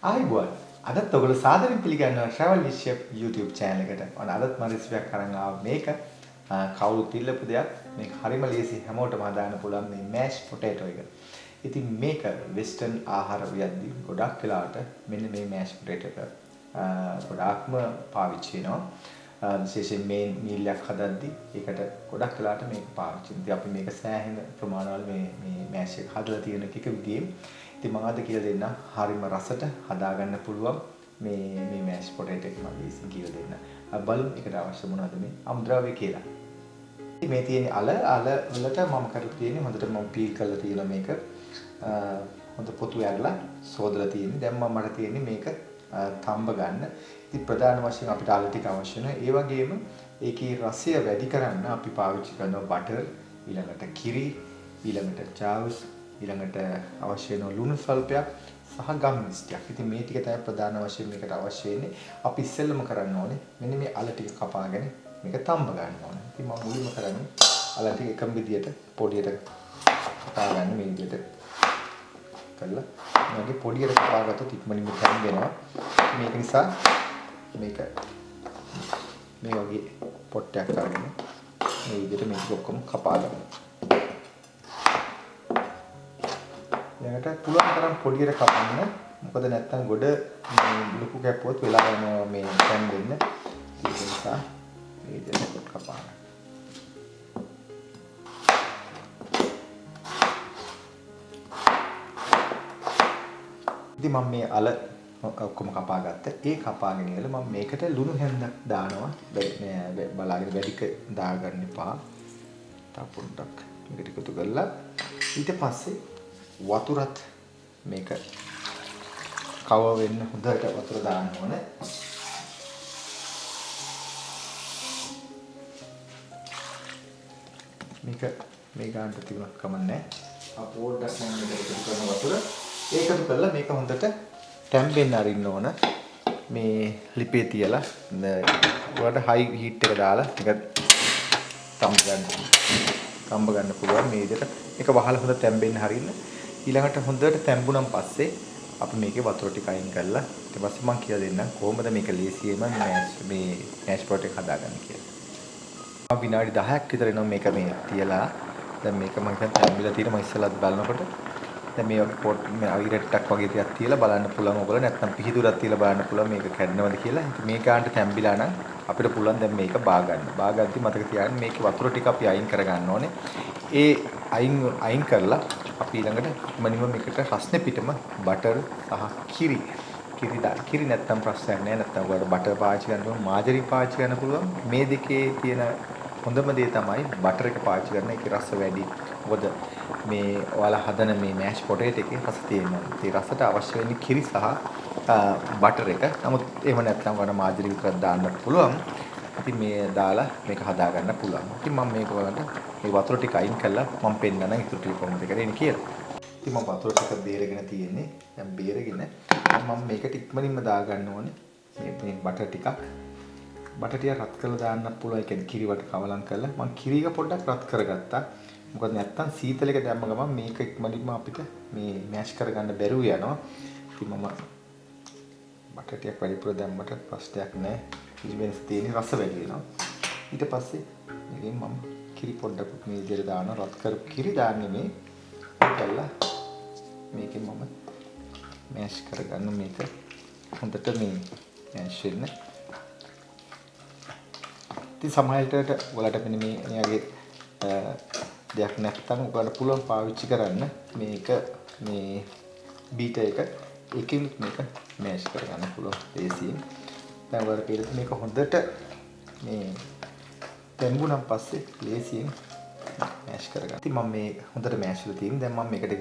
ආයිබෝල් අදත් ඔයගොල්ලෝ සාදරයෙන් පිළිගන්නවා travel with chef YouTube channel එකට. අදත් මම රෙසිපි එකක් අරන් ආවා. මේක කවුරුත් ඉල්ලපු දෙයක්. මේක හරිම ලේසි හැමෝටම හදාන්න පුළුවන් මේ mashed potato එක. ඉතින් මේක western ආහාර වියද්දී ගොඩක් වෙලාවට මෙන්න මේ mashed potato එක ගොඩාක්ම පාවිච්චි වෙනවා. විශේෂයෙන් මේ meal එකක් හදද්දී ඒකට ගොඩක් වෙලාවට මේක පාවිච්චි වෙනවා. ඉතින් අපි මේක සෑහෙන ප්‍රමාණවල මේ mash එක හදලා තියෙන එක විදිහේ ඉතින් මම අද කියලා දෙන්න හරිම රසට හදාගන්න පුළුවන් මේ මෑෂ් පොටේටෝ එක මම ඉතින් කියලා දෙන්න. බලමු ඒකට අවශ්‍ය මොනවද මේ අමුද්‍රව්‍ය කියලා. ඉතින් මේ තියෙන අල වලට මම කරලා තියෙන්නේ හොඳට මම පීල් කරලා තියෙනවා මේක. හොඳ පොතු ඇරලා සෝදලා තියෙන්නේ. දැන් මට තියෙන්නේ මේක තඹ ගන්න. ඉතින් ප්‍රධාන වශයෙන් අපිට අල ටික අවශ්‍ය වෙනවා. ඒ වගේම ඒකේ රසය වැඩි කරන්න අපි පාවිච්චි කරනවා බටර්, ඊළඟට කිරි, ඊළඟට චාවුස් ඊළඟට අවශ්‍ය වෙන ලුණු ස්වල්පයක් සහ ගම් මිස්ටියක්. ඉතින් මේ ටික තමයි ප්‍රධාන වශයෙන් මේකට අවශ්‍ය වෙන්නේ. අපි ඉස්සෙල්ලම කරන්න ඕනේ මෙන්න මේ අල ටික කපාගෙන මේක තඹ ගන්න ඕනේ. ඉතින් මම මුලින්ම කරන්නේ අල ටික එකම විදියට පොඩියට කපා ගන්න මේ විදියට කරලා මගේ පොඩියට කපාගත්තොත් ඉක්මනින්ම තැම්බෙනවා. මේක නිසා මේක මේ වගේ පොට්ටයක් අරගෙන මේ විදියට මේක ඔක්කොම කපා ගන්න. ඊළඟට පුළුවන් තරම් පොඩියට කපන්න. මොකද නැත්තම් ගොඩ ලොකු කැපුවොත් වෙලා යනවා මේ තැන් දෙන්න. ඒක නිසා මේ විදිහට කපාන්න. ඉතින් මම මේ අල ඔක්කොම කපා ගත්තා. ඒ කපාගෙන ඉවරලා මම මේකට ලුණු හැන්දක් දානවා. බලාගෙන වැඩික දාගන්න එපා. තා පොඩ්ඩක් මේකට එකතු කරලා ඊට පස්සේ වතුරත් මේක කව වෙන්න හොඳට වතුර දාන්න ඕනේ. මේක මේ ගානට තිබුණත් කමන්නේ. පොඩ්ඩක් මම මේකට එකතු කරන වතුර ඒකතු කරලා මේක හොඳට තැම්බෙන්න අරින්න ඕන. මේ ලිපේ තියලා ඔයාලට හයි හීට් එක දාලා මේක තම්බ ගන්න පුළුවන් මේ විදිහට. මේක වහලා හොඳ තැම්බෙන්න හරින්න. ඊළඟට හොඳට තැම්බුණන් පස්සේ අපි මේකේ වතුර ටික අයින් කරලා ඊට පස්සේ මම කියලා දෙන්නම් කොහොමද මේක ලේසියෙන්ම මේ මෑෂ් පොටේටෝ එක හදාගන්නේ කියලා. මම විනාඩි 10ක් විතර එනවා මේක මේ තියලා. දැන් මේක මම හිතන්නේ තැම්බිලා තියෙන මම ඉස්සෙල්ලාත් බලනකොට දැන් මේ වගේ පොට් මේ අවිරට්ටක් වගේ ටිකක් තියලා බලන්න පුළුවන් ඔයගොල්ලෝ නැත්නම් පිහිදුරක් තියලා බලන්න පුළුවන් මේක කැඩනවද කියලා. ඉතින් මේ ගානට තැම්බිලා නම් අපිට පුළුවන් දැන් මේක බා ගන්න. බා ගද්දි මතක තියාගන්න මේකේ වතුර ටික අපි අයින් කර ගන්න ඕනේ. ඒ අයින් කරලා අපි ඊළඟට මනින්ම මේකට රස්නේ පිටම බටර් සහ කිරි නැත්තම් ප්‍රශ්නයක් නෑ. නැත්තම් ඔයාලට බටර් පාවිච්චි කරන්න පුළුවන්, මාජරින් පාවිච්චි කරන්න පුළුවන්. මේ දෙකේ තියෙන හොඳම දේ තමයි බටර් එක පාවිච්චි කරන එකේ රස වැඩි. මොකද මේ ඔයාලා හදන මේ මෑෂ් පොටේටෝ එකේ රස තියෙනවා. ඒ රසට අවශ්‍ය වෙන්නේ කිරි සහ බටර් එක. නමුත් එහෙම නැත්නම් ඔයාලා මාජරි විතරක් දාන්න පුළුවන්. ඉතින් මේ දාලා මේක හදා ගන්න පුළුවන්. ඉතින් මම මේක වලට මේ වතුර ටික අයින් කරලා මම පෙන්නන්න ඉතුරු ටික කොහොමද කරන්නේ කියලා. ඉතින් මම වතුර ටික බේරගෙන තියෙන්නේ. දැන් බේරගෙන මම මේකට ඉක්මනින්ම දා ගන්න ඕනේ. මේ බටර් ටිකක්. බටර් ටික රත් කරලා දාන්නත් පුළුවන්. ඒ කියන්නේ කිරි වලට කවලම් කරලා මම කිරි එක පොඩ්ඩක් රත් කරගත්තා. මොකද නැත්තම් සීතල එක දැම්ම ගමන් මේක ඉක්මනින්ම අපිට මේ මෑෂ් කරගන්න බැරුව යනවා. ඉතින් මම බටර් ටිකක් වැඩිපුර දැම්මට ප්‍රශ්නයක් නැහැ. ඉතින් තියෙන රස වැඩි වෙනවා. ඊට පස්සේ මේකෙන් මම කිරි පොඩ්ඩක් මේ විදිහට දානවා. රත් කරපු කිරි දාන්නේ මේ කළා. මේකෙන් මම මෑෂ් කරගන්න මේක හොඳට මේ මෑෂ් වෙන්න. ඉතින් සමහරවිට ඔයාලට මෙන්න මේ වගේ දෙයක් නැත්නම් ඔයාලට පුළුවන් පාවිච්චි කරන්න මේක මේ බීටර් එක එකකින් මේක මෑෂ් කරගන්න පුළුවන් ලේසියෙන්. දැන් ඔයාලට පේනවා මේක හොඳට මේ තැම්බුණන් පස්සේ ලේසියෙන් මෑෂ් කරගන්න. ඉතින් මම මේ හොඳට මෑෂ් වෙලා තියෙන. දැන් මම මේකට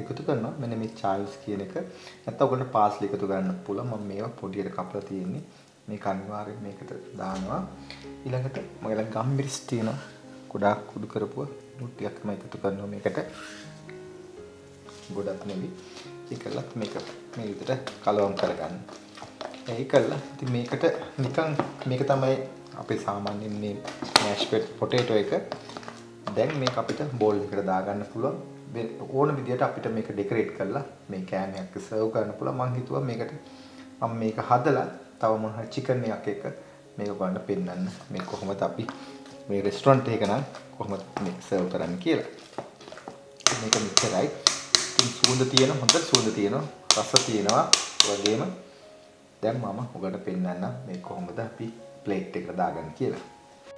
එකතු කරනවා මෙන්න මේ චායුස් කියන එක. නැත්නම් ඔයගොල්ලෝ පාස්ලි එකතු කරන්න පුළුවන්. මම මේවා පොඩියට කපලා තියෙන්නේ. මේක අනිවාර්යෙන් මේකට දානවා. ඊළඟට මම ගම් මිරිස් තියෙනවා. ගොඩාක් කුඩු කරපුවා මුට් ටිකක් මම එකතු කරනවා මේකට. ගොඩක් නෙවෙයි. ඒකලත් මේක මේ විදිහට කලවම් කරගන්න. ඒකල්ලා ඉතින් මේකට නිකන් මේක තමයි අපේ සාමාන්‍යයෙන් මේ මෑෂ් පොටේටෝ එක. දැන් මේක අපිට බෝල් එකකට දාගන්න පුළුවන්. ඕන විදියට අපිට මේක ඩෙකොරේට් කරලා මේ කෑමයක් සර්ව් කරන්න පුළුවන්. මම හිතුවා මේකට මම මේක හදලා තව මොන හරි චිකන් එකක් එක්ක මේක ගන්න පෙන්නන්න. මේ කොහොමද අපි මේ රෙස්ටොරන්ට් එක නම් කොහොමද මේක සර්ව් කරන්න කියලා. මේක මෙච්චරයි. සුවඳ තියෙන හොඳ සුවඳ තියෙනවා. රස තියෙනවා. ඒ වගේම දැන් මම ඔයාලට පෙන්නන්න මේ කොහොමද අපි ප්ලේට් එකට දාගන්නේ කියලා.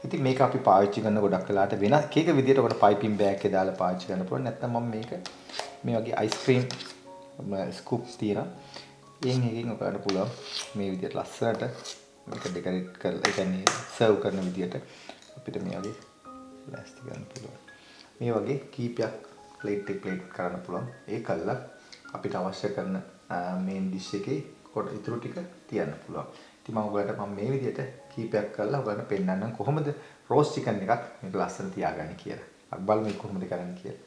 ඉතින් මේක අපි පාවිච්චි කරන ගොඩක් වෙලාට වෙන කේක විදියට ඔකට පයිපින් බෑග් එකේ දාලා පාවිච්චි කරන්න පුළුවන්. නැත්නම් මම මේක මේ වගේ අයිස්ක්‍රීම් ස්කූප් තියෙනවා. එකකින් ඔයාලට පුළුවන් මේ විදියට ලස්සනට මේක ඩෙකොරේට් කරලා ඒ කියන්නේ සර්ව් කරන විදියට අපිට මේ වගේ ලෑස්ති කරන්න පුළුවන්. මේ වගේ කීපයක් ප්ලේට් කරන්න පුළුවන්. ඒ කළා අපිට අවශ්‍ය කරන මේන් ඩිෂ් එකේ කොට ඉතුරු ටික තියන්න පුළුවන්. ඉතින් මම ඔයාලට මේ විදියට කීපයක් කරලා ඔයාලට පෙන්නන්නම් කොහොමද රෝස්ට් චිකන් එකක් මේක ලස්සන තියාගන්නේ කියලා. අපි බලමු මේක කොහොමද කරන්නේ කියලා.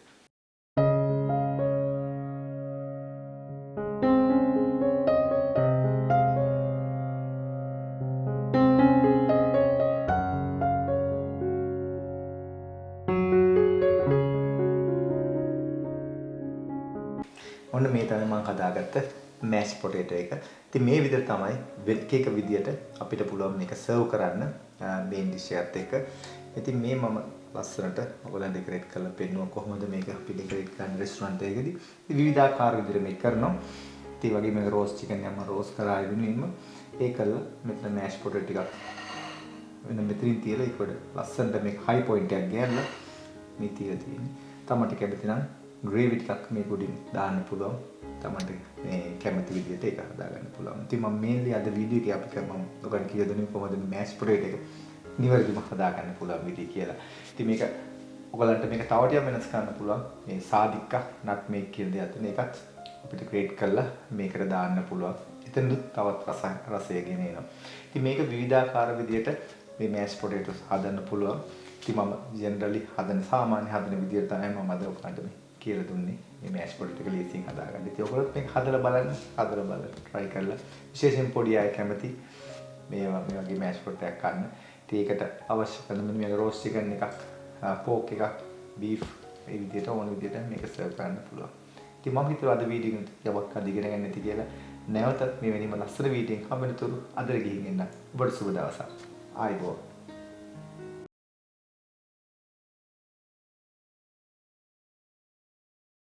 ඔන්න මේ තමයි මම හදාගත්ත මෑෂ් පොටේටෝ එක. ඉතින් මේ විදිහට තමයි වෙට් කේක් විදියට අපිට පුළුවන් මේක සර්ව් කරන්න මේන් ඩිෂ් එකත් එක්ක. ඉතින් මේ මම ලස්සනට ඔයගොල්ලන් ඩෙකොරේට් කරලා පෙන්නුවා කොහොමද මේක අපි ඩෙකොරේට් කරන්න රෙස්ටොරන්ට් එකකදී. ඉතින් විවිධාකාර විදිහට මේක කරනවා. ඉතින් වගේ මේක රෝස්ට් චිකන් එක මම රෝස්ට් කරා ඉවෙනුවෙන්ම ඒ කළා මෙතන මෑෂ් පොටේටෝ ටිකක් වෙන මෙතනින් තියලා ඒකට ලස්සනට මේක හයි පොයින්ට් එකක් ගෑනලා මේ තියලා තියෙන්නේ. තමට කැමති නම් ග්‍රේවි ටිකක් මේ උඩින් දාන්න පුළුවන්. තමන්ට මේ කැමති විදිහට ඒක හදාගන්න පුළුවන්. ඉතින් මම මේන්ලි අද වීඩියෝ එකේ අපි කරමු ඔයගොල්ලන් කියලා දෙන්නේ කොහොමද මේ මෑෂ් පොටේටෝ එක නිවැරදිව හදාගන්න පුළුවන් විදිහ කියලා. ඉතින් මේක ඔයගොල්ලන්ට මේක තව ටිකක් වෙනස් කරන්න පුළුවන්. මේ සාදික්කා නට් මේක් කියන දේ අතන එකත් අපිට ක්‍රියේට් කරලා මේකට දාන්න පුළුවන්. එතනත් තවත් රසය ගෙන එනවා. ඉතින් මේක විවිධාකාර විදිහට මේ මෑෂ් පොටේටෝස් හදන්න පුළුවන්. ඉතින් මම ජෙනරලි හදන සාමාන්‍ය හදන විදිහට තමයි මම අද ඔයගොල්ලන්ට මේ කියලා දුන්නේ. මේ මෑෂ් පොටේටෝ එක ලේසියෙන් හදාගන්න. ඉතින් ඔයගොල්ලෝ මේක හදලා බලන්න try කරලා විශේෂයෙන් පොඩි අය කැමති මේ වගේ මෑෂ් පොටේටෝ එකක් ගන්න. ඉතින් ඒකට අවශ්‍ය කරන මෙන්න මේ රෝස්ට් චිකන් එකක්, පෝක් එකක්, බීෆ් මේ විදිහට ඕන විදිහට මේක සර්ව් කරන්න පුළුවන්. ඉතින් මම හිතුවා අද වීඩියෝ එක යවක් අද ඉගෙන ගන්න නැති කියලා. නැවතත් මේ වෙනම ලස්සන වීඩියෝ එකක් හම්බෙනතුරු අදට ගිහින් එන්න. ඔබට සුබ දවසක්. ආයිබෝන්.